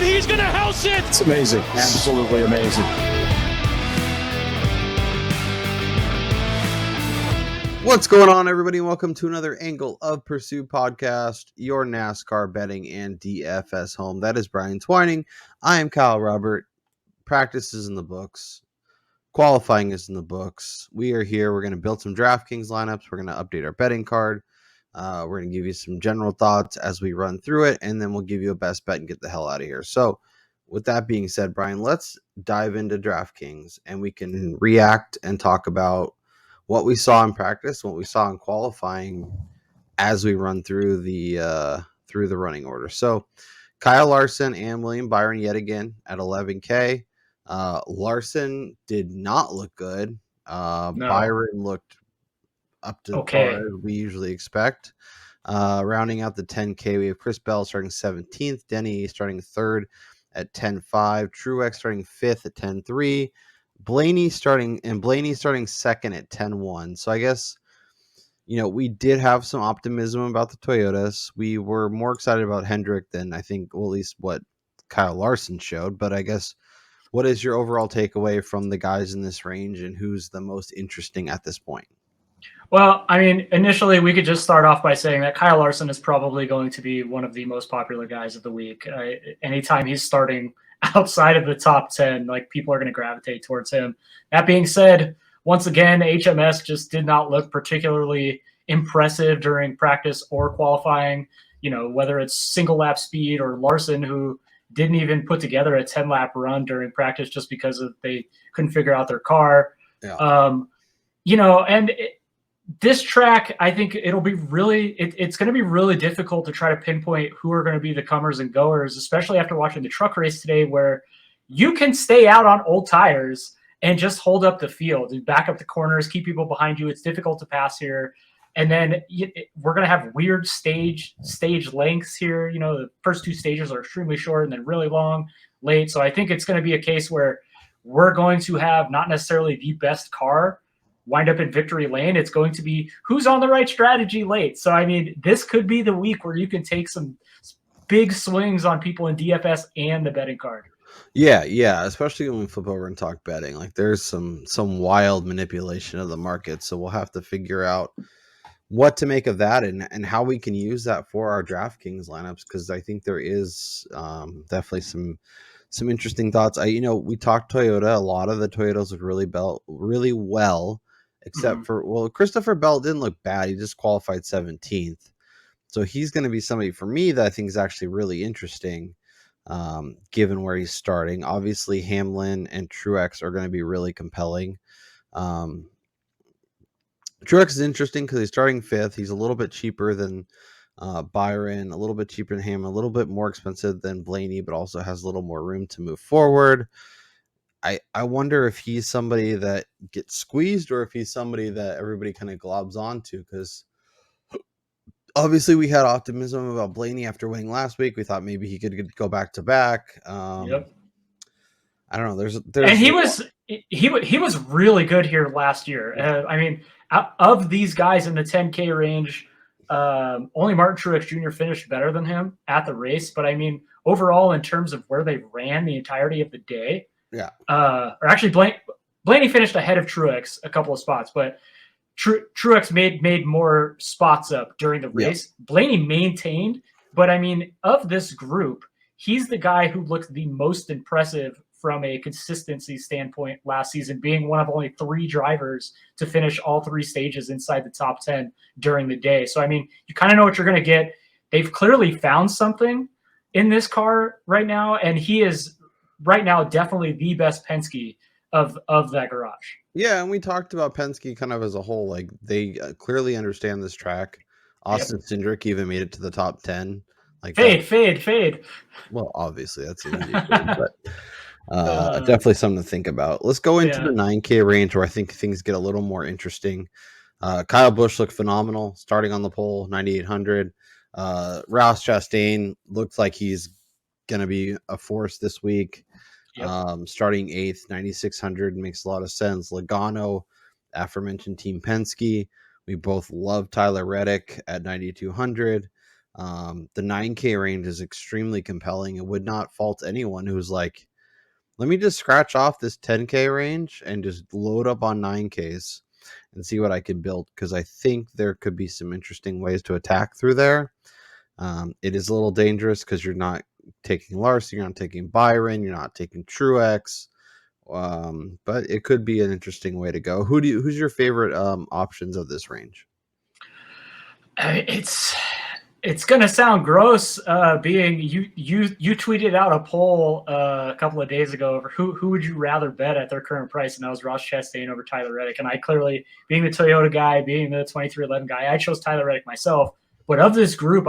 and he's going to house it. It's amazing. Absolutely amazing. What's going on, everybody? Welcome to another Angle of Pursuit podcast, your NASCAR betting and DFS home. That is Brian Twining. I am Kyle Robert. Practice is in the books. Qualifying is in the books. We are here. We're going to build some DraftKings lineups. We're going to update our betting card. We're going to give you some general thoughts as we run through it, and then we'll give you a best bet and get the hell out of here. So with that being said, Brian, let's dive into DraftKings, and we can react and talk about what we saw in practice, what we saw in qualifying as we run through the running order. So Kyle Larson and William Byron yet again at 11K. Larson did not look good. No. Byron looked up to par as we usually expect. Rounding out the 10K, we have Chris Bell starting 17th, Denny starting 3rd at 10.5, Truex starting 5th at 10.3, Blaney starting 2nd at 10.1. So I guess, we did have some optimism about the Toyotas. We were more excited about Hendrick than I think, well, at least what Kyle Larson showed. But I guess, what is your overall takeaway from the guys in this range, and who's the most interesting at this point? Well, I mean, initially we could just start off by saying that Kyle Larson is probably going to be one of the most popular guys of the week. Anytime he's starting outside of the top 10, like, people are going to gravitate towards him. That being said, once again, HMS just did not look particularly impressive during practice or qualifying, whether it's single lap speed or Larson, who didn't even put together a 10-lap run during practice just because they couldn't figure out their car. Yeah. This track, I think it'll be it's going to be really difficult to try to pinpoint who are going to be the comers and goers, especially after watching the truck race today, where you can stay out on old tires and just hold up the field and back up the corners, keep people behind you. It's difficult to pass here. And then we're going to have weird stage lengths here. The first two stages are extremely short and then really long late. So I think it's going to be a case where we're going to have not necessarily the best car wind up in victory lane. It's going to be who's on the right strategy late. So, I mean, this could be the week where you can take some big swings on people in DFS and the betting card. Yeah, especially when we flip over and talk betting. Like, there's some wild manipulation of the market, so we'll have to figure out what to make of that and how we can use that for our DraftKings lineups, because I think there is definitely some interesting thoughts. We talked Toyota. A lot of the Toyotas look really well, except for, Christopher Bell didn't look bad. He just qualified 17th. So he's going to be somebody for me that I think is actually really interesting, given where he's starting. Obviously, Hamlin and Truex are going to be really compelling. Truex is interesting because he's starting 5th. He's a little bit cheaper than Byron, a little bit cheaper than Hamlin, a little bit more expensive than Blaney, but also has a little more room to move forward. I wonder if he's somebody that gets squeezed or if he's somebody that everybody kind of globs onto, because obviously we had optimism about Blaney after winning last week. We thought maybe he could go back to back. Yep. I don't know. There's and he was really good here last year. I mean, of these guys in the 10K range, only Martin Truex Jr. finished better than him at the race. But I mean, overall, in terms of where they ran the entirety of the day, or actually Blaney finished ahead of Truex a couple of spots, but Truex made more spots up during the race. Yeah. Blaney maintained, but I mean, of this group, he's the guy who looked the most impressive from a consistency standpoint last season, being one of only 3 drivers to finish all 3 stages inside the top 10 during the day. So, I mean, you kind of know what you're going to get. They've clearly found something in this car right now, and he is right now definitely the best Penske of that garage. Yeah, and we talked about Penske kind of as a whole. Like, they clearly understand this track. Austin Cindric even made it to the top 10. Like, fade. Well, obviously that's an easy thing, but definitely something to think about. Let's go into the 9K range, where I think things get a little more interesting. Kyle Busch looked phenomenal starting on the pole, 9,800. Ross Chastain looks like he's going to be a force this week. Starting 8th, 9,600 makes a lot of sense. Logano, aforementioned Team Penske. We both love Tyler Reddick at 9,200. The 9K range is extremely compelling. It would not fault anyone who's like, let me just scratch off this 10K range and just load up on 9Ks and see what I can build, because I think there could be some interesting ways to attack through there. It is a little dangerous because you're not taking Larson, you're not taking Byron, you're not taking Truex, but it could be an interesting way to go. Who's your favorite options of this range? It's gonna sound gross, being you tweeted out a poll a couple of days ago over who would you rather bet at their current price, and that was Ross Chastain over Tyler Reddick. And I clearly, being the Toyota guy, being the 2311 guy, I chose Tyler Reddick myself. But of this group,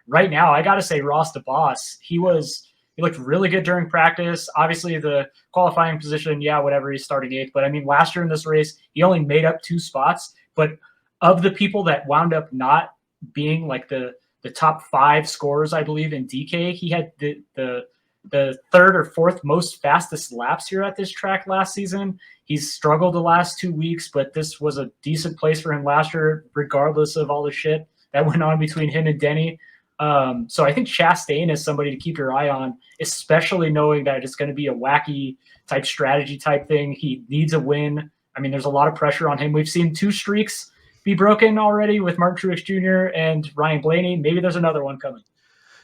right now I got to say Ross the boss. He looked really good during practice. Obviously, the qualifying position, yeah, whatever, he's starting 8th. But I mean, last year in this race, he only made up 2 spots. But of the people that wound up not being like the top 5 scorers, I believe, in DK, he had the 3rd or 4th most fastest laps here at this track last season. He's struggled the last 2 weeks, but this was a decent place for him last year, regardless of all the shit that went on between him and Denny. So I think Chastain is somebody to keep your eye on, especially knowing that it's going to be a wacky type strategy type thing. He needs a win. I mean, there's a lot of pressure on him. We've seen 2 streaks be broken already with Martin Truex Jr. and Ryan Blaney. Maybe there's another one coming.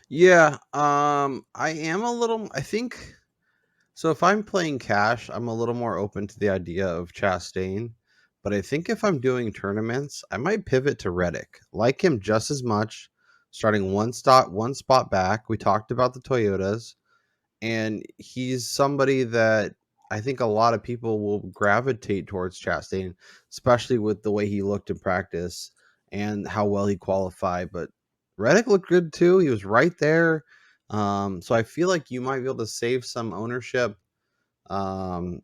Yeah, I am a little. I think so. If I'm playing cash, I'm a little more open to the idea of Chastain. But I think if I'm doing tournaments, I might pivot to Reddick. Like him just as much, starting one spot back. We talked about the Toyotas, and he's somebody that I think a lot of people will gravitate towards Chastain, especially with the way he looked in practice and how well he qualified. But Reddick looked good too. He was right there. So I feel like you might be able to save some ownership, and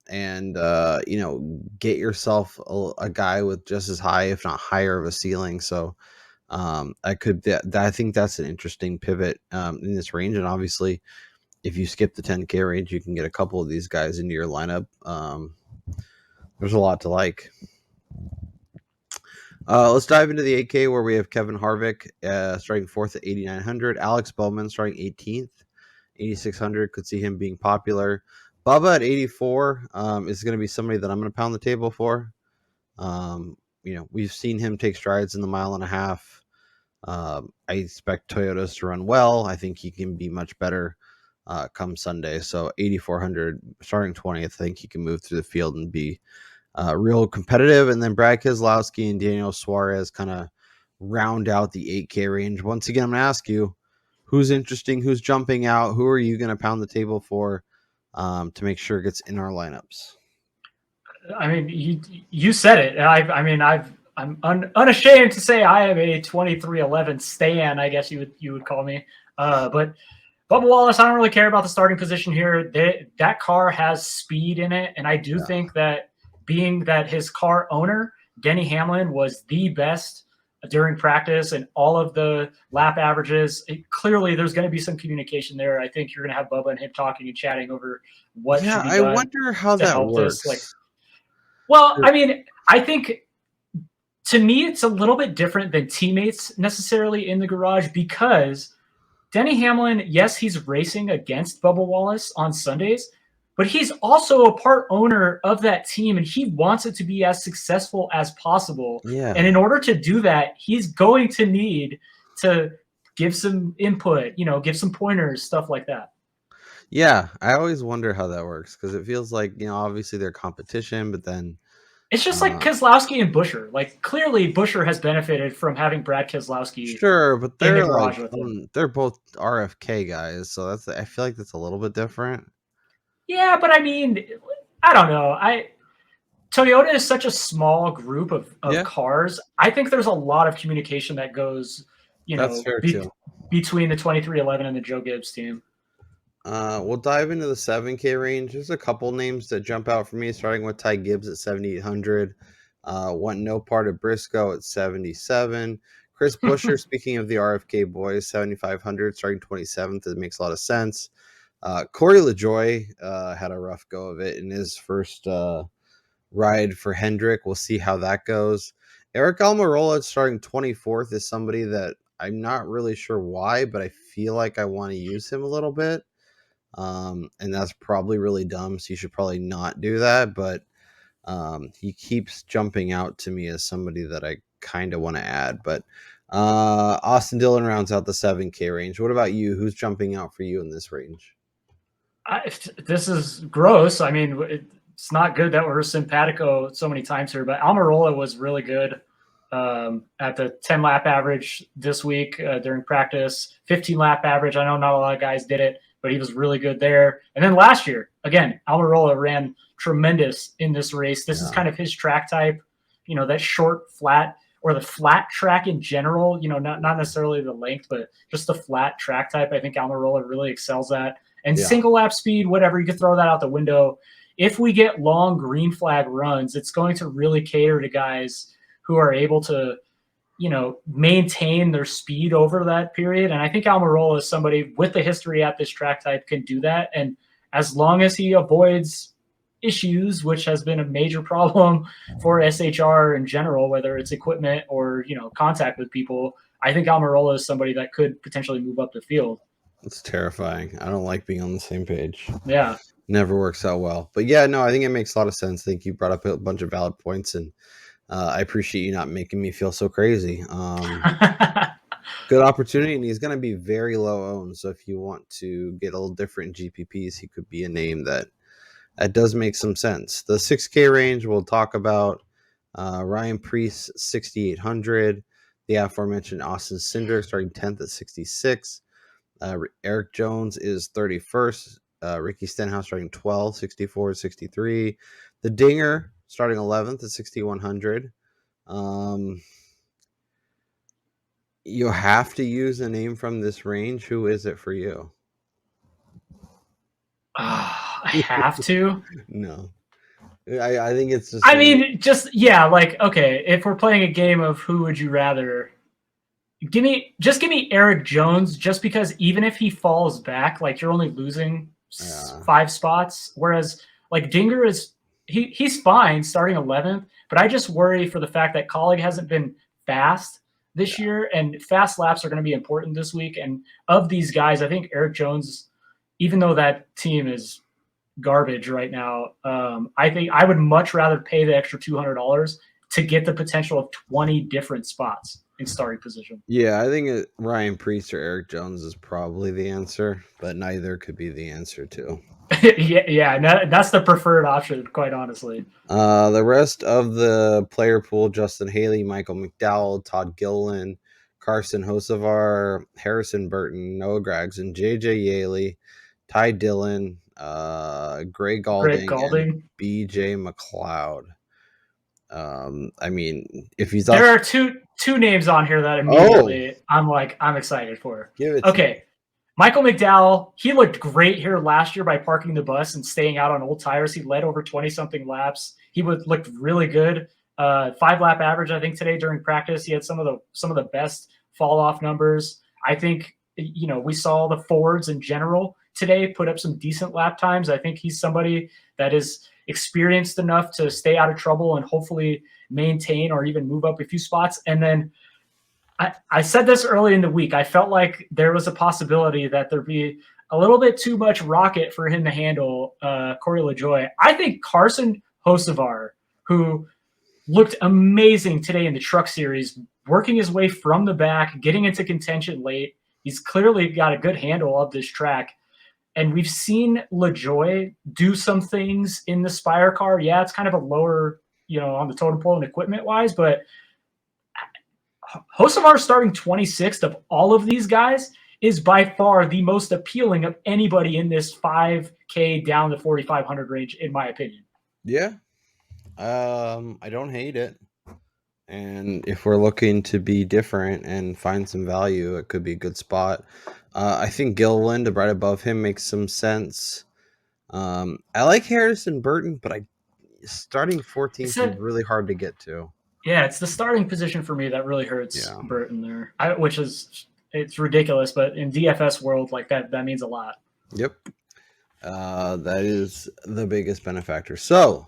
get yourself a guy with just as high, if not higher, of a ceiling. So I think that's an interesting pivot in this range. And obviously, if you skip the 10K range, you can get a couple of these guys into your lineup. There's a lot to like. Let's dive into the 8K, where we have Kevin Harvick starting 4th at 8,900. Alex Bowman starting 18th, 8,600. Could see him being popular. Bubba at 84 is going to be somebody that I'm going to pound the table for. We've seen him take strides in the 1.5 miles. I expect Toyotas to run well. I think he can be much better come Sunday. So 8,400, starting 20th. I think he can move through the field and be real competitive. And then Brad Keselowski and Daniel Suarez kind of round out the 8K range. Once again, I'm going to ask you, who's interesting, who's jumping out, who are you going to pound the table for to make sure it gets in our lineups? I mean, you said it. I'm unashamed to say I am a 2311 stan, I guess you would call me. But Bubba Wallace, I don't really care about the starting position here. That car has speed in it, and I do think that, being that his car owner, Denny Hamlin, was the best during practice and all of the lap averages, clearly there's going to be some communication there. I think you're going to have Bubba and him talking and chatting over what should be done. I wonder how that works. I mean, I think, to me, it's a little bit different than teammates necessarily in the garage, because Denny Hamlin, yes, he's racing against Bubba Wallace on Sundays, but he's also a part owner of that team, and he wants it to be as successful as possible. Yeah. And in order to do that, he's going to need to give some input, give some pointers, stuff like that. Yeah, I always wonder how that works, because it feels like, obviously they're competition, but then it's just like Keselowski and Buescher. Like, clearly Buescher has benefited from having Brad Keselowski. Sure, but they're in the garage with him. They're both RFK guys, so I feel like that's a little bit different. Yeah, but I mean, I don't know. Toyota is such a small group of cars. I think there's a lot of communication that goes, between the 2311 and the Joe Gibbs team. We'll dive into the 7K range. There's a couple names that jump out for me, starting with Ty Gibbs at 7,800. Want no part of Briscoe at 77. Chris Buescher, speaking of the RFK boys, 7,500, starting 27th. It makes a lot of sense. Corey LaJoie had a rough go of it in his first ride for Hendrick. We'll see how that goes. Eric Almirola, starting 24th, is somebody that I'm not really sure why, but I feel like I want to use him a little bit. And that's probably really dumb. So you should probably not do that. But he keeps jumping out to me as somebody that I kind of want to add. But Austin Dillon rounds out the 7K range. What about you? Who's jumping out for you in this range? This is gross. I mean, it's not good that we're simpatico so many times here, but Almirola was really good at the 10 lap average this week during practice, 15 lap average. I know not a lot of guys did it, but he was really good there. And then last year, again, Almirola ran tremendous in this race. This is kind of his track type, that short, flat, or the flat track in general, not necessarily the length, but just the flat track type. I think Almirola really excels at. And single lap speed, whatever, you can throw that out the window. If we get long green flag runs, it's going to really cater to guys who are able to, maintain their speed over that period. And I think Almirola is somebody with the history at this track type can do that. And as long as he avoids issues, which has been a major problem for SHR in general, whether it's equipment or, contact with people, I think Almirola is somebody that could potentially move up the field. It's terrifying. I don't like being on the same page. Yeah. Never works out well. But yeah, no, I think it makes a lot of sense. I think you brought up a bunch of valid points, and I appreciate you not making me feel so crazy. Good opportunity, and he's going to be very low owned. So if you want to get a little different GPPs, he could be a name that does make some sense. The 6K range, we'll talk about Ryan Preece, 6,800. The aforementioned Austin Cindric starting 10th at 66. Eric Jones is 31st. Ricky Stenhouse starting 12th, 64, 63. The Dinger starting 11th at 6,100. You have to use a name from this range. Who is it for you? I have to. No. I think it's just. Okay. If we're playing a game of who would you rather, give me Eric Jones, just because even if he falls back, like you're only losing 5 spots, whereas like Dinger he's fine starting 11th, but I just worry for the fact that Colleague hasn't been fast this year, and fast laps are going to be important this week. And of these guys, I think Eric Jones, even though that team is garbage right now, I think I would much rather pay the extra $200 to get the potential of 20 different spots in starting position. Yeah, I think Ryan Preece or Eric Jones is probably the answer, but neither could be the answer too. That's the preferred option, quite honestly. The rest of the player pool: Justin Haley, Michael McDowell, Todd Gilliland, Carson Hocevar, Harrison Burton, Noah Gragson, JJ Yaley, Ty Dillon, Greg Galding, and BJ McLeod. I mean, if he's there are two names on here that immediately I'm excited for. Okay. Michael McDowell, he looked great here last year by parking the bus and staying out on old tires. He led over 20-something laps. He looked really good. 5-lap average, I think, today during practice. He had some of the best fall-off numbers. I think, we saw the Fords in general today put up some decent lap times. I think he's somebody that is experienced enough to stay out of trouble and hopefully maintain or even move up a few spots. And then I said this early in the week. I felt like there was a possibility that there'd be a little bit too much rocket for him to handle Corey LaJoie. I think Carson Hocevar, who looked amazing today in the Truck Series, working his way from the back, getting into contention late. He's clearly got a good handle of this track. And we've seen LaJoie do some things in the Spire car. Yeah, it's kind of a lower, on the totem pole and equipment-wise, but Hocevar starting 26th of all of these guys is by far the most appealing of anybody in this 5K down to 4,500 range, in my opinion. Yeah. I don't hate it. And if we're looking to be different and find some value, it could be a good spot. I think Gilliland, right above him, makes some sense. I like Harrison Burton, but starting 14th is really hard to get to. Yeah, it's the starting position for me that really hurts Burton there, it's ridiculous, but in DFS world, like that means a lot. Yep. That is the biggest benefactor. So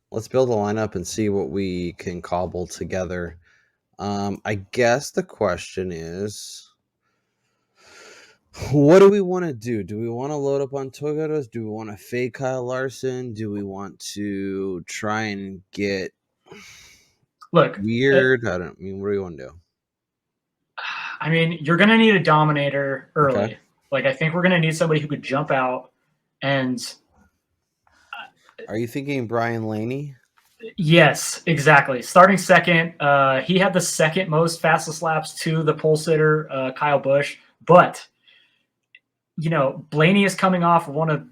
let's build a lineup and see what we can cobble together. I guess the question is, what do we want to do? Do we want to load up on Toyotas? Do we want to fade Kyle Larson? Do we want to try and get Look, weird? I mean, what do you want to do? I mean, you're going to need a dominator early. Okay. Like, I think we're going to need somebody who could jump out. And Are you thinking Brian Laney? yes, exactly. Starting second, he had the second most fastest laps to the pole sitter, Kyle Busch. But, Blaney is coming off one of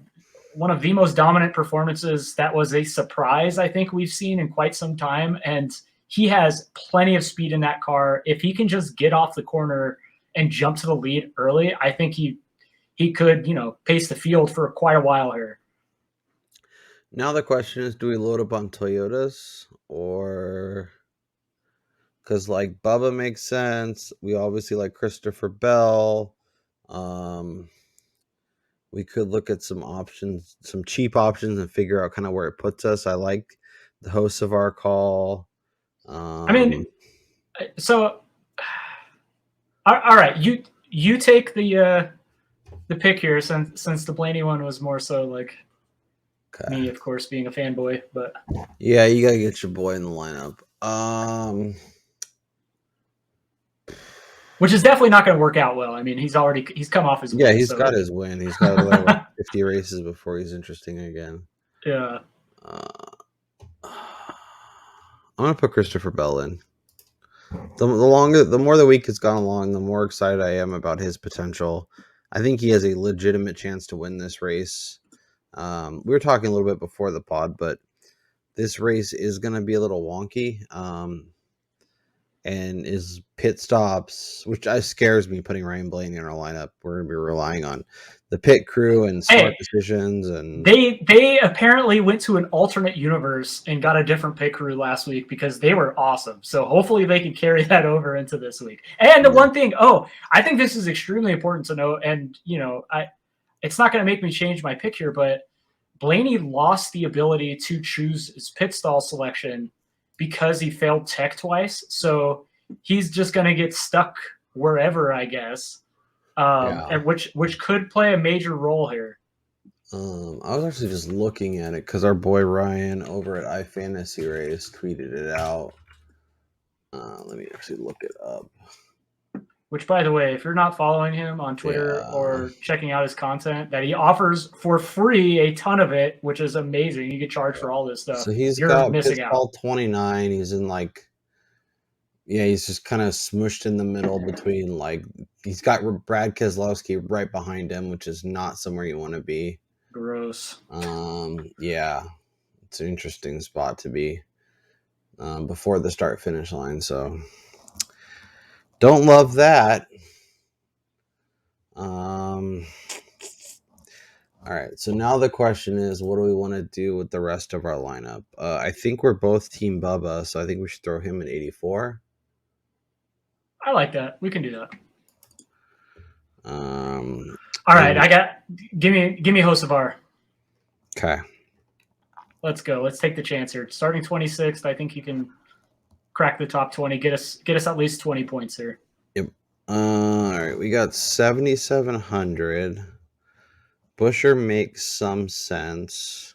the most dominant performances that was a surprise I think we've seen in quite some time. And he has plenty of speed in that car. If he can just get off the corner and jump to the lead early, I think he could, pace the field for quite a while here. Now the question is, do we load up on Toyotas or because like Bubba makes sense. We obviously like Christopher Bell. We could look at some options, some cheap options, and figure out kind of where it puts us. I like the hosts of our call. I mean, so all right, you take the pick here since the Blaney one was more so like me, of course, being a fanboy, but yeah, you gotta get your boy in the lineup. Which is definitely not going to work out well. I mean, he's come off his win. Yeah, he's got his win. He's got like 50 races before he's interesting again. Yeah. I'm gonna put Christopher Bell in. The more the week has gone along, the more excited I am about his potential. I think he has a legitimate chance to win this race. We were talking a little bit before the pod, but this race is going to be a little wonky. And is pit stops, which scares me putting Ryan Blaney in our lineup. We're going to be relying on the pit crew and smart decisions. And they apparently went to an alternate universe and got a different pit crew last week because they were awesome. So hopefully they can carry that over into this week. And the one thing, I think this is extremely important to know. And it's not going to make me change my pick here, but Blaney lost the ability to choose his pit stall selection because he failed tech twice. So he's just going to get stuck wherever, I guess, and which could play a major role here. I was actually just looking at it because our boy Ryan over at iFantasy Race tweeted it out. Let me actually look it up. Which, by the way, if you're not following him on Twitter or checking out his content, that he offers for free a ton of it, which is amazing. You get charged for all this stuff. So he's got Pitfall 29. He's in he's just kind of smushed in the middle between he's got Brad Keselowski right behind him, which is not somewhere you want to be. Gross. Yeah, it's an interesting spot to be before the start finish line. So. Don't love that. All right. So now the question is, what do we want to do with the rest of our lineup? I think we're both Team Bubba, so I think we should throw him in 84. I like that. We can do that. All right. Give me Hocevar. Okay. Let's go. Let's take the chance here. Starting 26th, I think you can crack the top 20, get us at least 20 points here. Yep. All right, we got 7,700. Busher makes some sense.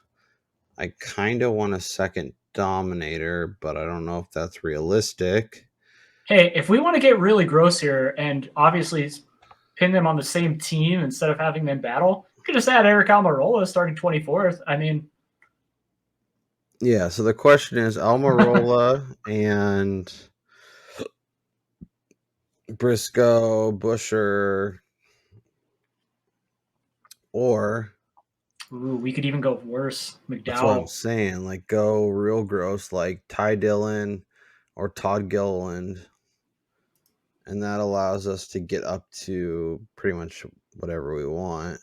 I kind of want a second dominator, but I don't know if that's realistic. Hey, if we want to get really gross here and obviously pin them on the same team instead of having them battle, we could just add Eric Almirola starting 24th. I mean, yeah, so the question is Almirola and Briscoe, Busher, or we could even go worse. McDowell. That's what I'm saying. Go real gross, like Ty Dillon or Todd Gilliland. And that allows us to get up to pretty much whatever we want.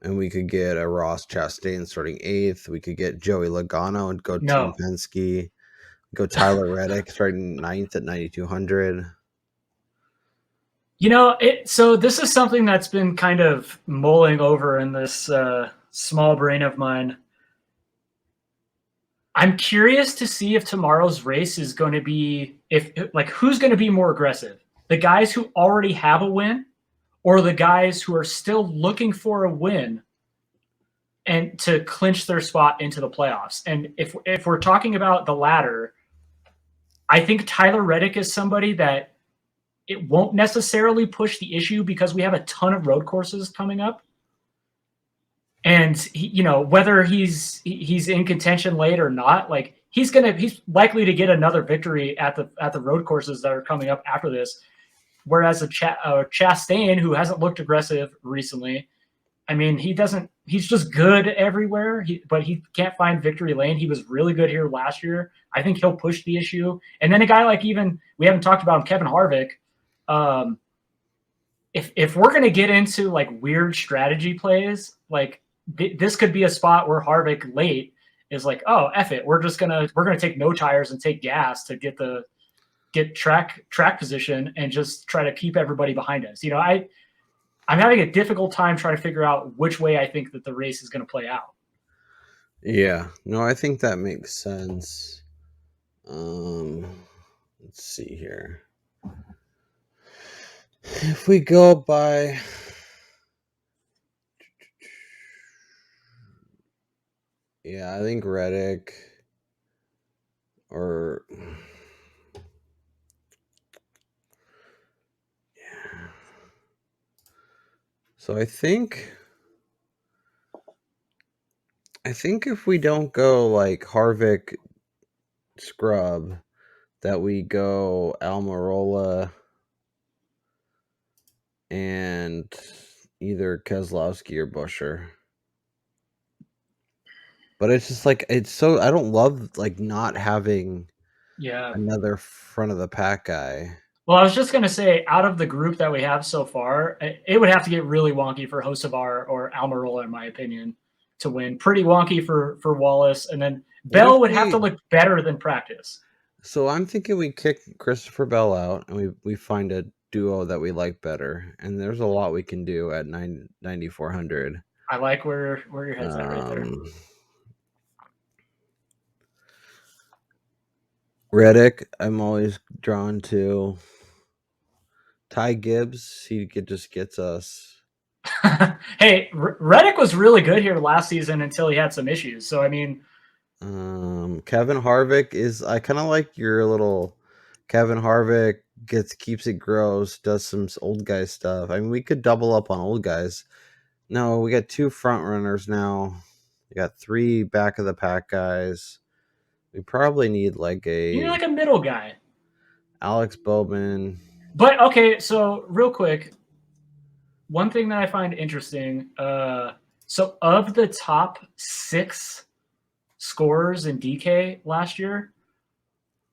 And we could get a Ross Chastain starting 8th. We could get Joey Logano and go Team Penske. Go Tyler Reddick starting 9th at 9,200. So this is something that's been kind of mulling over in this small brain of mine. I'm curious to see if tomorrow's race is going to be who's going to be more aggressive, the guys who already have a win, or the guys who are still looking for a win and to clinch their spot into the playoffs. And if we're talking about the latter, I think Tyler Reddick is somebody that it won't necessarily push the issue because we have a ton of road courses coming up. And whether he's in contention late or not, like he's likely to get another victory at the road courses that are coming up after this. Whereas a Chastain, who hasn't looked aggressive recently, I mean, he's just good everywhere, but he can't find victory lane. He was really good here last year. I think he'll push the issue. And then a guy like, even we haven't talked about him, Kevin Harvick. If we're going to get into like weird strategy plays, like this could be a spot where Harvick late is like, oh, F it. We're going to take no tires and take gas to get track position and just try to keep everybody behind us. I'm having a difficult time trying to figure out which way I think that the race is going to play out. Yeah, no, I think that makes sense. Let's see here. If we go by, yeah, I think Reddick or yeah. So I think if we don't go like Harvick scrub, that we go Almirola and either Keselowski or Buescher. But it's just like I don't love like not having another front of the pack guy. Well, I was just going to say, out of the group that we have so far, it would have to get really wonky for Hocevar or Almirola, in my opinion, to win. Pretty wonky for Wallace, and then Bell would have to look better than practice. So I'm thinking we kick Christopher Bell out and we find a duo that we like better. And there's a lot we can do at 9,400. I like where your head's at right there. Reddick, I'm always drawn to. Ty Gibbs, he just gets us. Hey, Reddick was really good here last season until he had some issues. So, I mean... Kevin Harvick I kind of like your little Kevin Harvick keeps it gross, does some old guy stuff. I mean, we could double up on old guys. No, we got 2 front runners now. We got 3 back of the pack guys. We probably need like a middle guy. Alex Bowman. But okay, so real quick, one thing that I find interesting, so of the top 6 scorers in DK last year,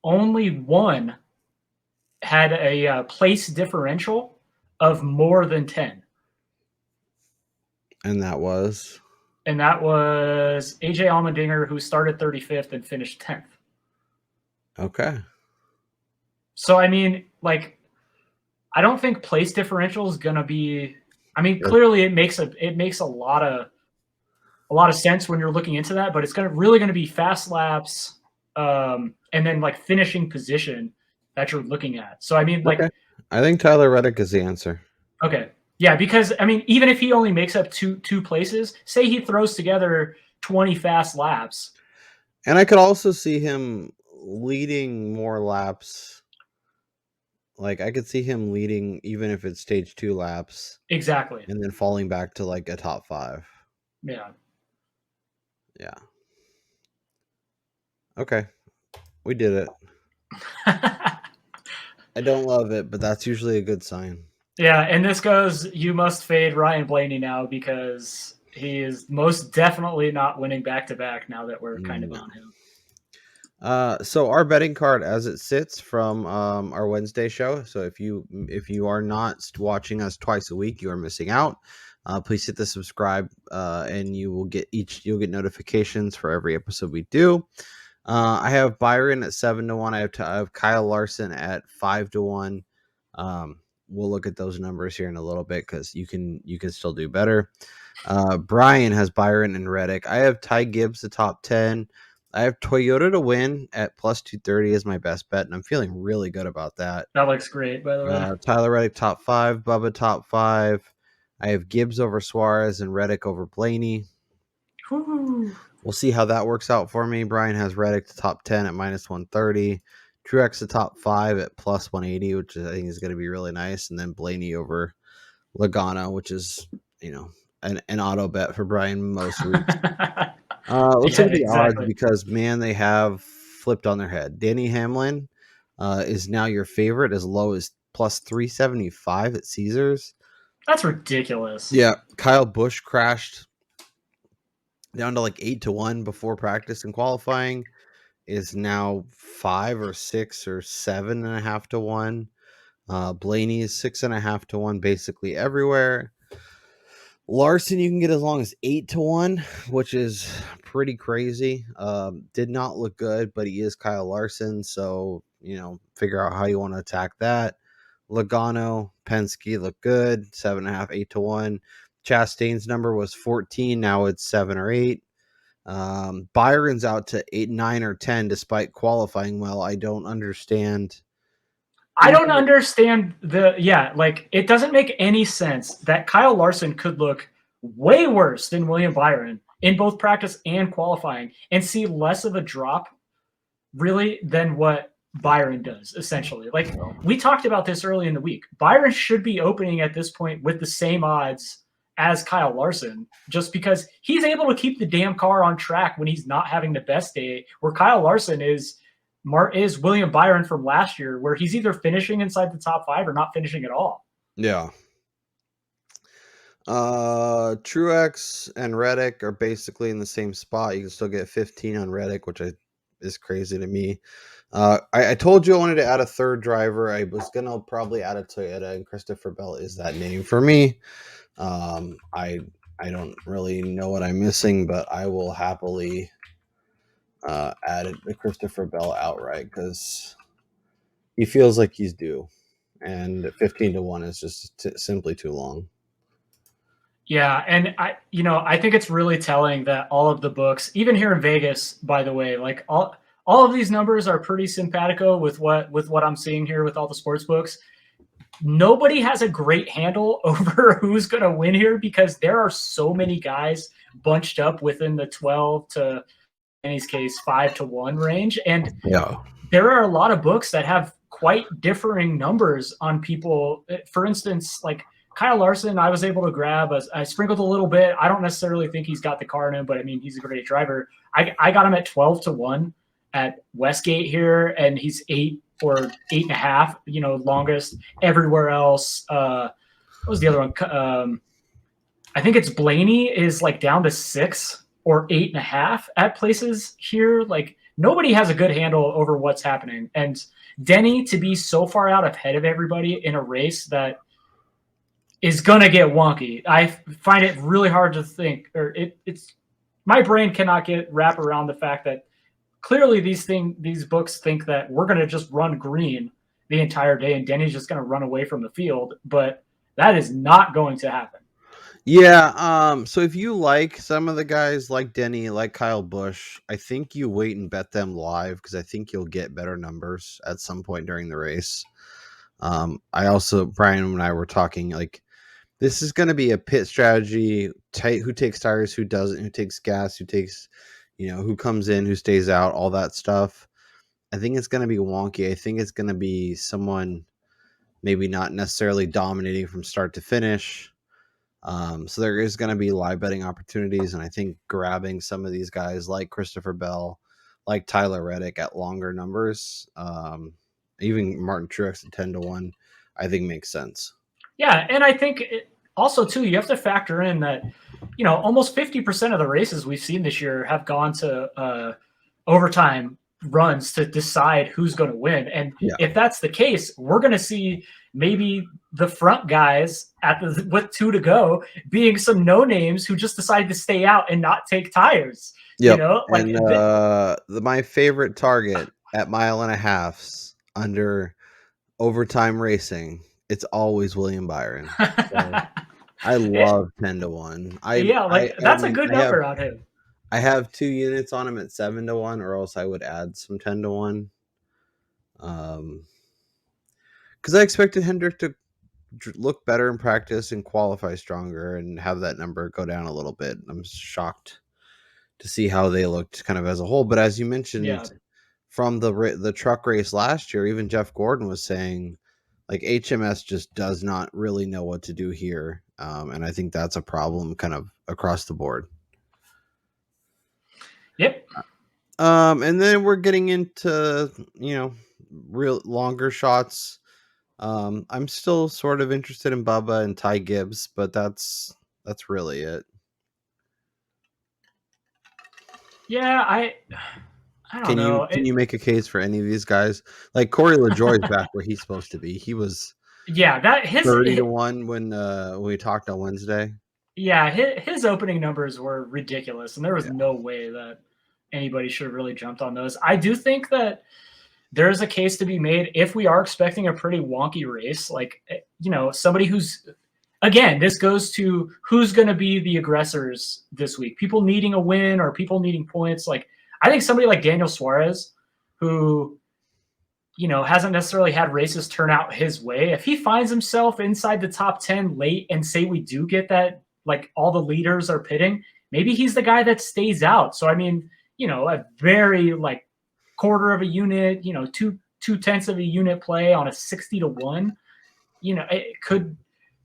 only one had a place differential of more than 10. And that was AJ Allmendinger, who started 35th and finished 10th. Okay. So, I mean, like, I don't think place differential is going to be, I mean, clearly it makes a lot of sense when you're looking into that, but it's really going to be fast laps and then like finishing position that you're looking at. So, I mean, like, I think Tyler Reddick is the answer. Okay. Yeah, because I mean, even if he only makes up two places, say he throws together 20 fast laps. And I could also see him leading more laps. Like I could see him leading even if it's stage 2 laps. Exactly. And then falling back to like a top 5. Yeah. Yeah. Okay. We did it. I don't love it, but that's usually a good sign. Yeah, and this goes, you must fade Ryan Blaney now because he is most definitely not winning back-to-back now that we're kind of on him. So our betting card as it sits from our Wednesday show. So if you are not watching us twice a week, you are missing out. Please hit the subscribe and you'll get notifications for every episode we do. I have Byron at 7-1. I have Kyle Larson at 5-1. We'll look at those numbers here in a little bit because you can still do better. Brian has Byron and Reddick. I have Ty Gibbs the top 10. I have Toyota to win at plus 230 as my best bet, and I'm feeling really good about that. That looks great, by the way. Tyler Reddick top 5, Bubba top 5. I have Gibbs over Suarez and Reddick over Blaney. Whew. We'll see how that works out for me. Brian has Reddick to top 10 at minus 130. Truex to top 5 at plus 180, which I think is going to be really nice. And then Blaney over Logano, which is, an auto bet for Brian most weeks. Let's look at the odds because, man, they have flipped on their head. Danny Hamlin is now your favorite as low as plus 375 at Caesars. That's ridiculous. Yeah. Kyle Busch crashed down to like 8-1 before practice and qualifying, is now 5 or 6 or 7.5 to 1. Blaney is 6.5 to 1 basically everywhere. Larson you can get as long as 8 to 1, which is pretty crazy. Did not look good, but he is Kyle Larson, so figure out how you want to attack that. Logano, Penske look good, 7.5, 8 to 1. Chastain's number was 14, now it's 7 or 8. Byron's out to 8, 9, or 10 despite qualifying well. I don't understand. I don't understand it doesn't make any sense that Kyle Larson could look way worse than William Byron in both practice and qualifying and see less of a drop really than what Byron does, essentially. Like, we talked about this early in the week. Byron should be opening at this point with the same odds as Kyle Larson, just because he's able to keep the damn car on track when he's not having the best day, where Kyle Larson is William Byron from last year, where he's either finishing inside the top 5 or not finishing at all. Yeah. Truex and Reddick are basically in the same spot. You can still get 15 on Reddick, which is crazy to me. I told you I wanted to add a third driver. I was gonna probably add a Toyota, and Christopher Bell is that name for me. I don't really know what I'm missing, but I will happily add the Christopher Bell outright because he feels like he's due, and 15 to 1 is just simply too long. Yeah, and I think it's really telling that all of the books, even here in Vegas, by the way, like all of these numbers are pretty simpatico with what I'm seeing here with all the sports books. Nobody has a great handle over who's going to win here because there are so many guys bunched up within the 12 to, in his case, 5 to 1 range. And there are a lot of books that have quite differing numbers on people. For instance, like Kyle Larson, I was able to grab. I sprinkled a little bit. I don't necessarily think he's got the car in him, but I mean, he's a great driver. I got him at 12 to 1 at Westgate here, and he's 8 or 8.5, longest. Everywhere else, what was the other one? I think it's Blaney is like down to 6 or 8.5 at places here. Like, nobody has a good handle over what's happening. And Denny to be so far out ahead of everybody in a race that is going to get wonky. I find it really hard to think, or it's my brain cannot wrap around the fact that clearly these books think that we're going to just run green the entire day and Denny's just going to run away from the field, but that is not going to happen. Yeah. So if you like some of the guys like Denny, like Kyle Busch, I think you wait and bet them live because I think you'll get better numbers at some point during the race. I also, Brian and I were talking, like, this is going to be a pit strategy, who takes tires, who doesn't, who takes gas, who takes, who comes in, who stays out, all that stuff. I think it's going to be wonky. I think it's going to be someone maybe not necessarily dominating from start to finish. So there is going to be live betting opportunities, and I think grabbing some of these guys like Christopher Bell, like Tyler Reddick at longer numbers, even Martin Truex at 10 to 1, I think makes sense. Yeah, and I think also too, you have to factor in that almost 50% of the races we've seen this year have gone to overtime runs to decide who's going to win. And if that's the case, we're going to see maybe the front guys with 2 to go being some no names who just decided to stay out and not take tires. My favorite target at 1.5 miles under overtime racing, it's always William Byron. So I love 10 to 1. That's a good number on him. I have 2 units on him at 7-1, or else I would add some 10-1. Because I expected Hendrick to look better in practice and qualify stronger and have that number go down a little bit. I'm shocked to see how they looked kind of as a whole. But as you mentioned, from the truck race last year, even Jeff Gordon was saying, like, HMS just does not really know what to do here. And I think that's a problem kind of across the board. Yep. And then we're getting into, real longer shots. I'm still sort of interested in Bubba and Ty Gibbs, but that's really it. Yeah, I don't know. Can you make a case for any of these guys? Like Corey LaJoie's back where he's supposed to be. He was 30-1 when we talked on Wednesday. Yeah, his opening numbers were ridiculous, and there was no way that anybody should have really jumped on those. I do think that there's a case to be made if we are expecting a pretty wonky race, like, somebody who's, again, this goes to who's going to be the aggressors this week. People needing a win or people needing points. Like, I think somebody like Daniel Suarez, who, hasn't necessarily had races turn out his way, if he finds himself inside the top 10 late and say we do get that, like, all the leaders are pitting, maybe he's the guy that stays out. So, I mean, a very, like, quarter of a unit, 2/10 of a unit play on a 60-1, it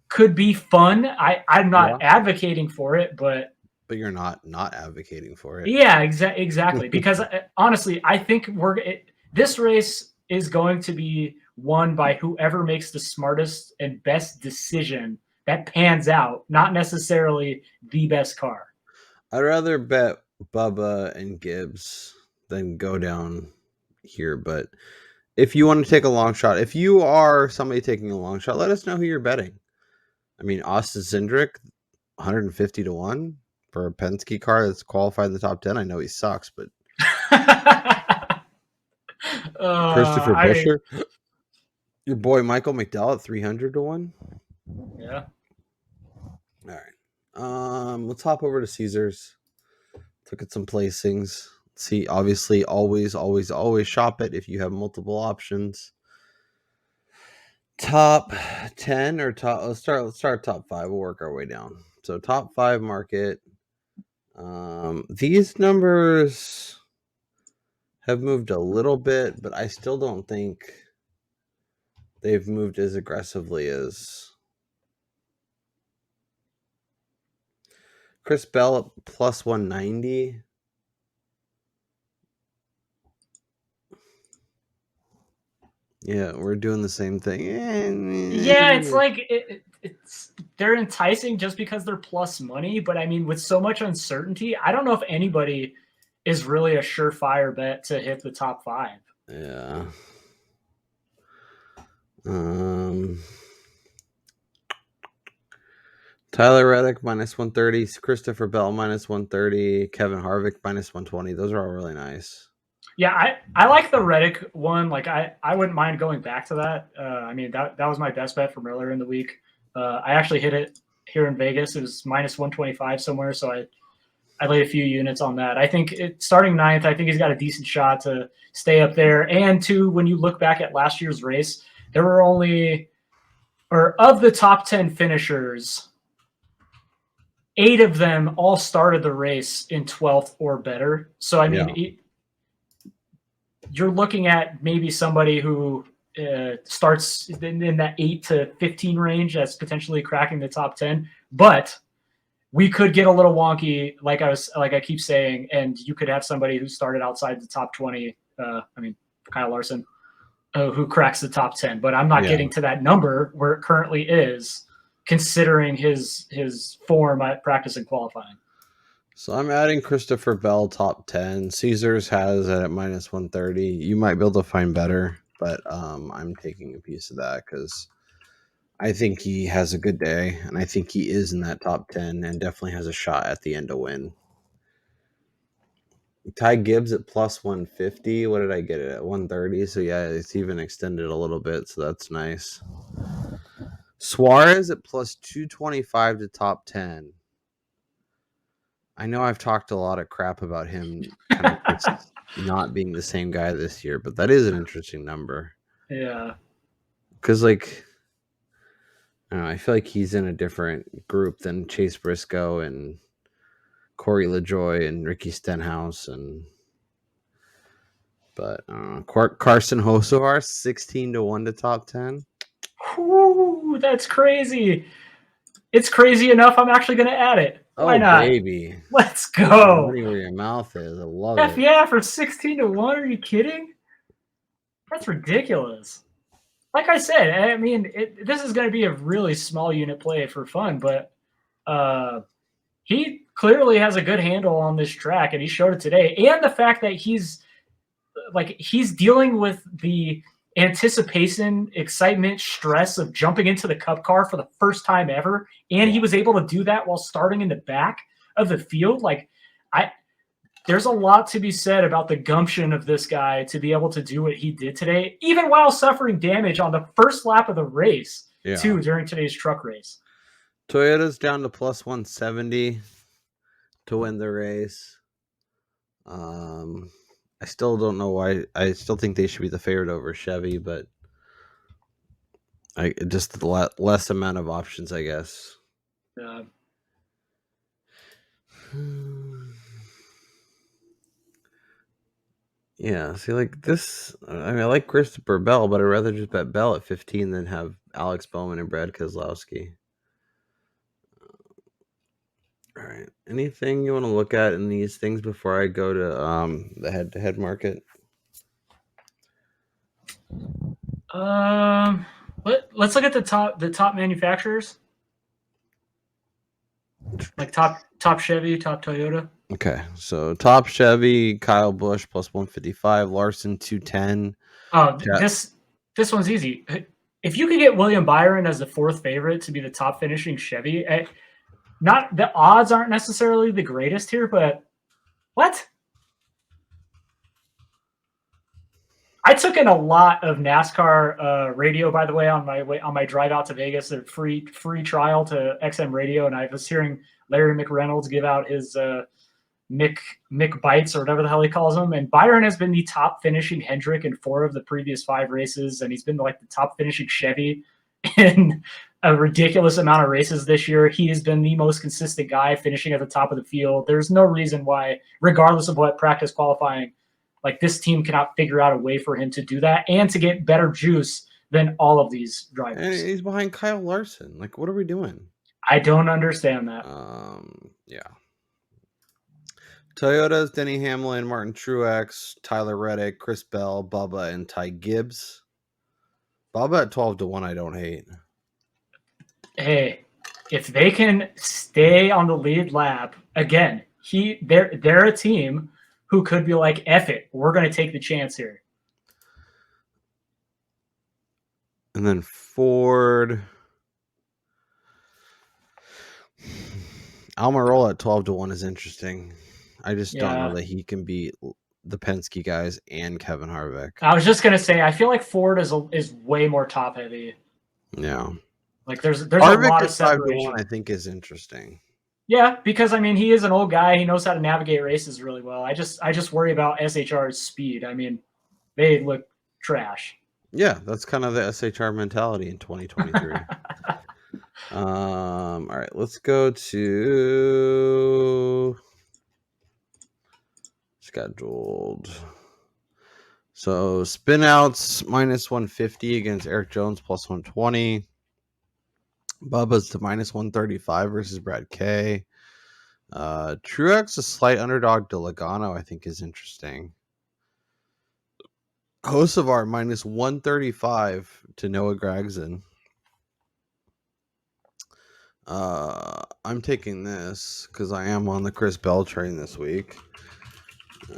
could be fun. I'm not advocating for it, but you're not advocating for it. Yeah, exactly. Because honestly, I think this race is going to be won by whoever makes the smartest and best decision that pans out, not necessarily the best car. I'd rather bet Bubba and Gibbs than go down here. But if you want to take a long shot, if you are somebody taking a long shot, let us know who you're betting. I mean, Austin Cindric, 150-1 for a Penske car that's qualified in the top 10. I know he sucks, but Christopher Buescher, your boy Michael McDowell at 300-1. Yeah. All right. Let's hop over to Caesars. Look at some placings. See, obviously, always shop it if you have multiple options. Top 10 or top? Let's start top 5. We'll work our way down. So top 5 market. These numbers have moved a little bit, but I still don't think they've moved as aggressively as Chris Bell at plus 190. Yeah, we're doing the same thing. Yeah, it's like they're enticing just because they're plus money, but I mean, with so much uncertainty, I don't know if anybody is really a surefire bet to hit the top 5. Yeah. Tyler Reddick minus 130, Christopher Bell minus 130, Kevin Harvick minus 120. Those are all really nice. Yeah, I like the Reddick one. Like, I wouldn't mind going back to that. I mean, that was my best bet from earlier in the week. I actually hit it here in Vegas. It was minus 125 somewhere, so I laid a few units on that. I think starting 9th, I think he's got a decent shot to stay up there. And two, when you look back at last year's race, there were of the top 10 finishers, 8 of them all started the race in 12th or better. So, I mean, you're looking at maybe somebody who starts in that 8 to 15 range that's potentially cracking the top 10. But we could get a little wonky, like I keep saying, and you could have somebody who started outside the top 20. Kyle Larson, who cracks the top 10. But I'm not getting to that number where it currently is, considering his form at practice and qualifying. So I'm adding Christopher Bell top 10. Caesars has it at minus 130. You might be able to find better, but I'm taking a piece of that because I think he has a good day, and I think he is in that top 10 and definitely has a shot at the end to win. Ty Gibbs at plus 150. What did I get it at? 130. So yeah, it's even extended a little bit, so that's nice. Suarez at plus 225 to top 10. I know I've talked a lot of crap about him kind of just not being the same guy this year, but that is an interesting number. Yeah. Because, like, I don't know, I feel like he's in a different group than Chase Briscoe and Corey LaJoy and Ricky Stenhouse but Carson Hocevar 16-1 to top 10. Whew, that's crazy. It's crazy enough. I'm actually going to add it. Why not? Baby. Let's Put go. money where your mouth is. I love F it. yeah, for 16-1. Are you kidding? That's ridiculous. Like I said, I mean, this is going to be a really small unit play for fun, but he clearly has a good handle on this track, and he showed it today. And the fact that he's dealing with the anticipation, excitement, stress of jumping into the Cup car for the first time ever, and he was able to do that while starting in the back of the field. There's a lot to be said about the gumption of this guy to be able to do what he did today, even while suffering damage on the first lap of the race, too, during today's truck race. Toyota's down to plus 170 to win the race. I still don't know why. I still think they should be the favorite over Chevy, but just the less amount of options, I guess. Yeah, see, like this, I mean, I like Christopher Bell, but I'd rather just bet Bell at 15 than have Alex Bowman and Brad Keselowski. All right. Anything you want to look at in these things before I go to the head-to-head market? Let's look at the top manufacturers, like top Chevy, top Toyota. Okay, so top Chevy, Kyle Busch plus 155, Larson 210. Oh, this one's easy. If you could get William Byron as the fourth favorite to be the top finishing Chevy, not the odds aren't necessarily the greatest here, but what? I took in a lot of NASCAR radio, by the way, on my drive out to Vegas. A free trial to XM radio, and I was hearing Larry McReynolds give out his Mick Bites or whatever the hell he calls them. And Byron has been the top finishing Hendrick in 4 of the previous 5 races, and he's been like the top finishing Chevy in a ridiculous amount of races this year. He has been the most consistent guy finishing at the top of the field. There's no reason why, regardless of what practice qualifying, like this team cannot figure out a way for him to do that and to get better juice than all of these drivers. And he's behind Kyle Larson. Like, what are we doing? I don't understand that. Yeah. Toyota's Denny Hamlin, Martin Truex, Tyler Reddick, Chris Bell, Bubba, and Ty Gibbs. Bubba at 12-1, I don't hate. Hey, if they can stay on the lead lap, again, they're a team who could be like, F it, we're going to take the chance here. And then Ford. Almirola at 12-1 is interesting. I just don't know that he can beat the Penske guys and Kevin Harvick. I was just going to say, I feel like Ford is way more top heavy. Yeah. Like there's Harvick a lot of at separation. 5-1, I think, is interesting. Yeah, because I mean he is an old guy. He knows how to navigate races really well. I just worry about SHR's speed. I mean, they look trash. Yeah, that's kind of the SHR mentality in 2023. All right, let's go to scheduled. So spinouts minus 150 against Eric Jones plus 120. Bubba's to minus 135 versus Brad K. Truex a slight underdog to Logano, I think, is interesting. Hocevar minus 135 to Noah Gragson. I'm taking this because I am on the Chris Bell train this week.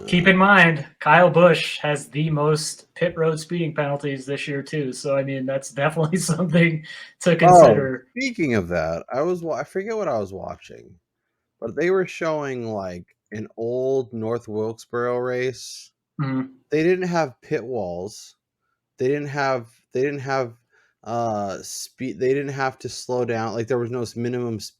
Keep in mind, Kyle Busch has the most pit road speeding penalties this year too. So I mean, that's definitely something to consider. Speaking of that, I forget what I was watching, but they were showing like an old North Wilkesboro race. Mm-hmm. They didn't have pit walls. They didn't have speed. They didn't have to slow down. Like there was no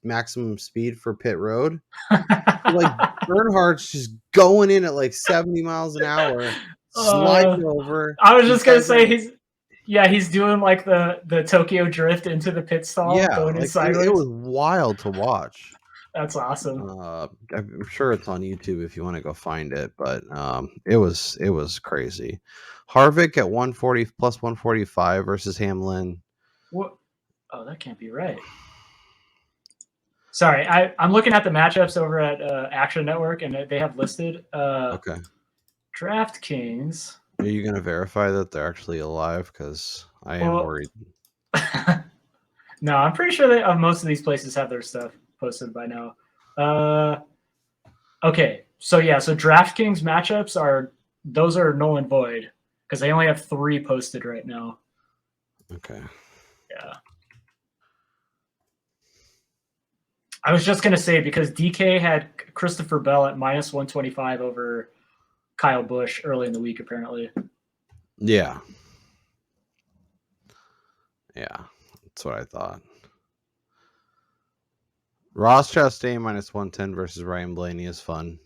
maximum speed for pit road. Like Bernhardt's just going in at like 70 miles an hour, sliding over. I was These just gonna guys say are- he's doing like the Tokyo drift into the pit stall, yeah, going in like sideways. it was wild to watch. That's awesome. I'm sure it's on YouTube if you want to go find it, but it was crazy. Harvick at 140 plus 145 versus Hamlin. What? Oh, that can't be right. Sorry, I'm looking at the matchups over at Action Network, and they have listed Okay. DraftKings. Are you going to verify that they're actually alive? Because I am worried. No, I'm pretty sure that most of these places have their stuff posted by now. Okay, so DraftKings matchups are null and void because they only have 3 posted right now. Okay. Yeah. I was just gonna say because DK had Christopher Bell at minus 125 over Kyle Busch early in the week, apparently. Yeah. Yeah, that's what I thought. Ross Chastain minus 110 versus Ryan Blaney is fun.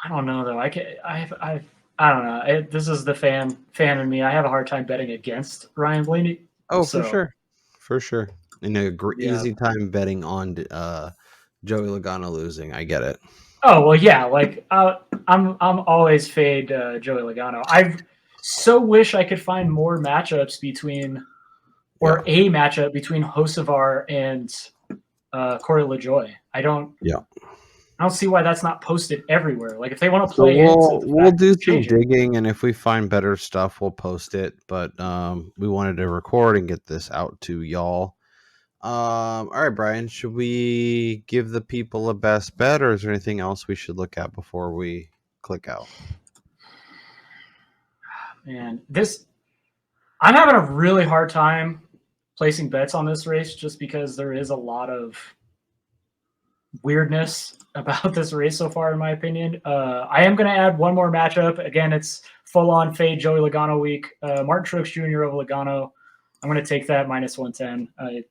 I don't know though. I don't know. This is the fan in me. I have a hard time betting against Ryan Blaney. Oh, for sure. And easy time betting on Joey Logano losing. I get it. Oh well, yeah. Like I'm always fade Joey Logano. I so wish I could find more matchups between, or a matchup between Hocevar and Corey LaJoy. I don't see why that's not posted everywhere. Like if they want to play, we'll do some digging, and if we find better stuff, we'll post it. But we wanted to record and get this out to y'all. All right, Brian, should we give the people a best bet, or is there anything else we should look at before we click out? Man, I'm having a really hard time placing bets on this race just because there is a lot of weirdness about this race so far, in my opinion. I am going to add one more matchup. Again, it's full-on fade Joey Logano week. Martin Truex Jr. over Logano. I'm going to take that minus 110.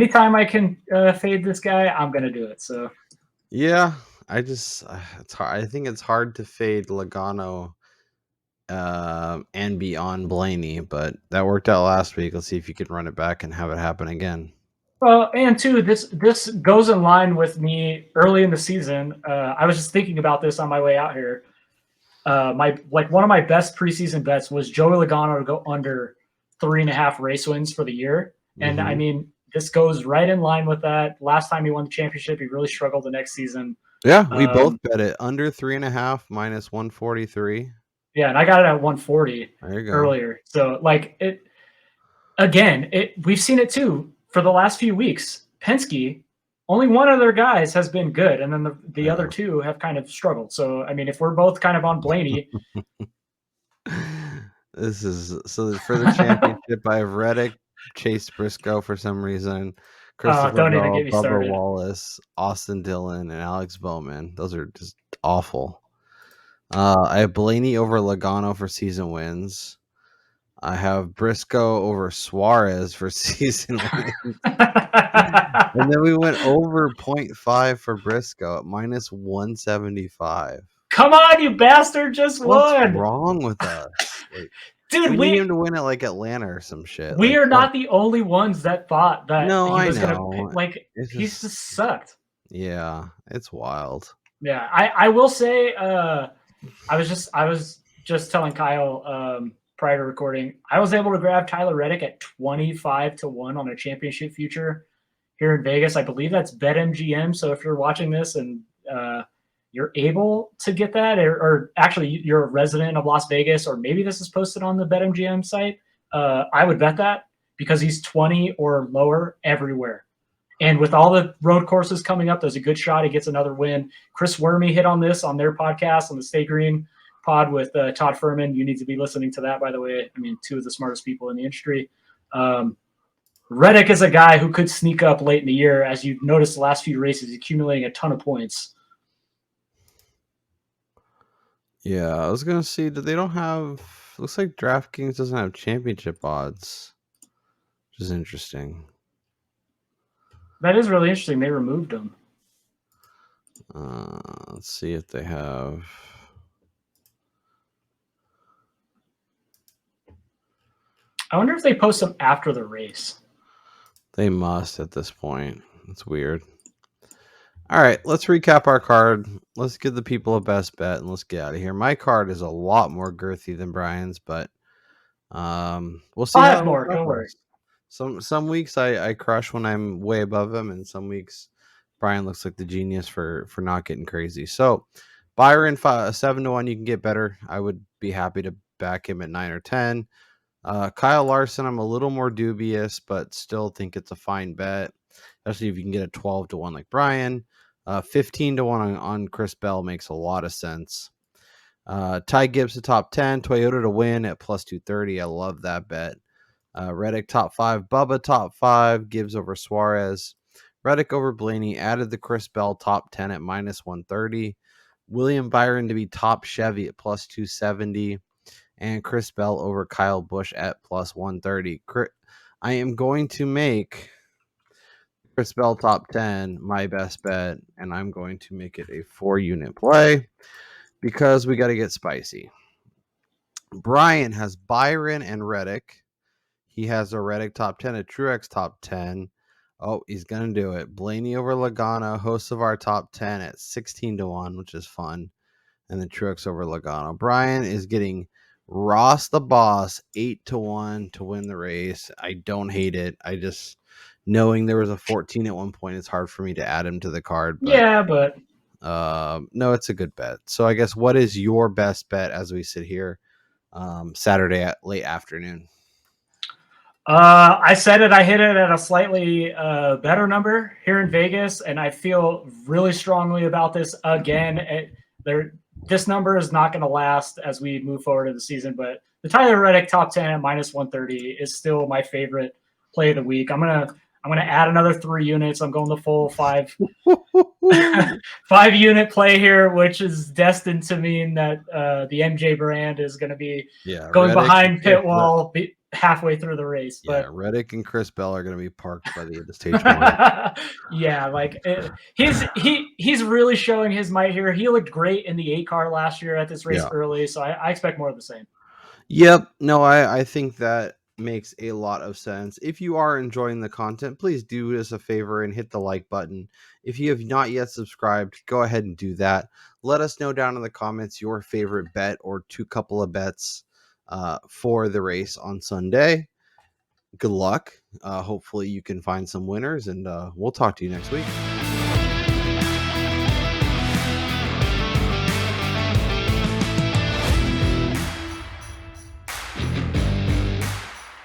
Anytime I can fade this guy, I'm going to do it. So, yeah, it's hard. I think it's hard to fade Logano and be on Blaney, but that worked out last week. Let's see if you can run it back and have it happen again. Well, and two, this goes in line with me early in the season. I was just thinking about this on my way out here. One of my best preseason bets was Joey Logano to go under 3.5 race wins for the year. And I mean, this goes right in line with that. Last time he won the championship, he really struggled the next season. Yeah, we both bet it under 3.5 minus 143. Yeah, and I got it at 140 earlier. So we've seen it too for the last few weeks. Penske, only one of their guys has been good, and then the other two have kind of struggled. So I mean, if we're both kind of on Blaney, this is so for the championship. I have Reddick, Chase Briscoe for some reason, Christopher don't Bell, even get me Bubba started. Wallace, Austin Dillon, and Alex Bowman. Those are just awful. I have Blaney over Logano for season wins. I have Briscoe over Suarez for season wins. And then we went over 0.5 for Briscoe at minus 175. Come on, you bastard! Just won. What's wrong with us? Like, dude, we need him to win it like Atlanta or some shit. We are not the only ones that thought that he was gonna he's just sucked. Yeah, it's wild. Yeah, I will say I was just telling Kyle prior to recording, I was able to grab Tyler Reddick at 25-1 on a championship future here in Vegas. I believe that's BetMGM. So if you're watching this and you're able to get that, or actually you're a resident of Las Vegas, or maybe this is posted on the BetMGM site, I would bet that because he's 20 or lower everywhere. And with all the road courses coming up, there's a good shot he gets another win. Chris Wormy hit on this on their podcast, on the Stay Green pod with Todd Furman. You need to be listening to that, by the way. I mean, two of the smartest people in the industry. Reddick is a guy who could sneak up late in the year. As you've noticed the last few races, accumulating a ton of points. Yeah, I was gonna see. They don't have. Looks like DraftKings doesn't have championship odds, which is interesting. That is really interesting. They removed them. Let's see if they have. I wonder if they post them after the race. They must at this point. It's weird. All right, let's recap our card. Let's give the people a best bet and let's get out of here. My card is a lot more girthy than Brian's, but we'll see I'll have how more. it Don't worry. goes. Some weeks I crush when I'm way above him, and some weeks Brian looks like the genius for not getting crazy. So Byron 7-1, you can get better. I would be happy to back him at 9 or 10. Kyle Larson, I'm a little more dubious, but still think it's a fine bet, especially if you can get a 12-1 like Brian. 15-1 on Chris Bell makes a lot of sense. Ty Gibbs to top 10, Toyota to win at plus 230. I love that bet. Reddick top 5, Bubba top 5, Gibbs over Suarez. Reddick over Blaney, added the Chris Bell top 10 at minus 130. William Byron to be top Chevy at plus 270. And Chris Bell over Kyle Busch at plus 130. I am going to make Chris Bell top 10 my best bet, and I'm going to make it a 4-unit play because we got to get spicy. Brian has Byron and Reddick. He has a Reddick top 10, a Truex top 10. Oh, he's going to do it. Blaney over Logano, host of our top 10 at 16-1, which is fun. And then Truex over Logano. Brian is getting Ross the Boss 8-1 to win the race. I don't hate it. I just, knowing there was a 14 at one point, it's hard for me to add him to the card. But Yeah, but no, it's a good bet. So I guess what is your best bet as we sit here Saturday at late afternoon? I said it. I hit it at a slightly better number here in Vegas, and I feel really strongly about this again. This number is not going to last as we move forward in the season, but the Tyler Reddick top 10 at minus 130 is still my favorite play of the week. I'm gonna add another 3 units. I'm going the full 5 5-unit play here, which is destined to mean that the MJ brand is going to be going Reddick behind pit wall halfway through the race. Yeah, but Reddick and Chris Bell are going to be parked by the end of stage 1. Yeah, like he's really showing his might here. He looked great in the 8 car last year at this race early, so I expect more of the same. Yep. No, I think that makes a lot of sense. If you are enjoying the content, please do us a favor and hit the like button. If you have not yet subscribed, go ahead and do that. Let us know down in the comments your favorite bet or couple of bets for the race on Sunday. Good luck. Hopefully you can find some winners, and we'll talk to you next week.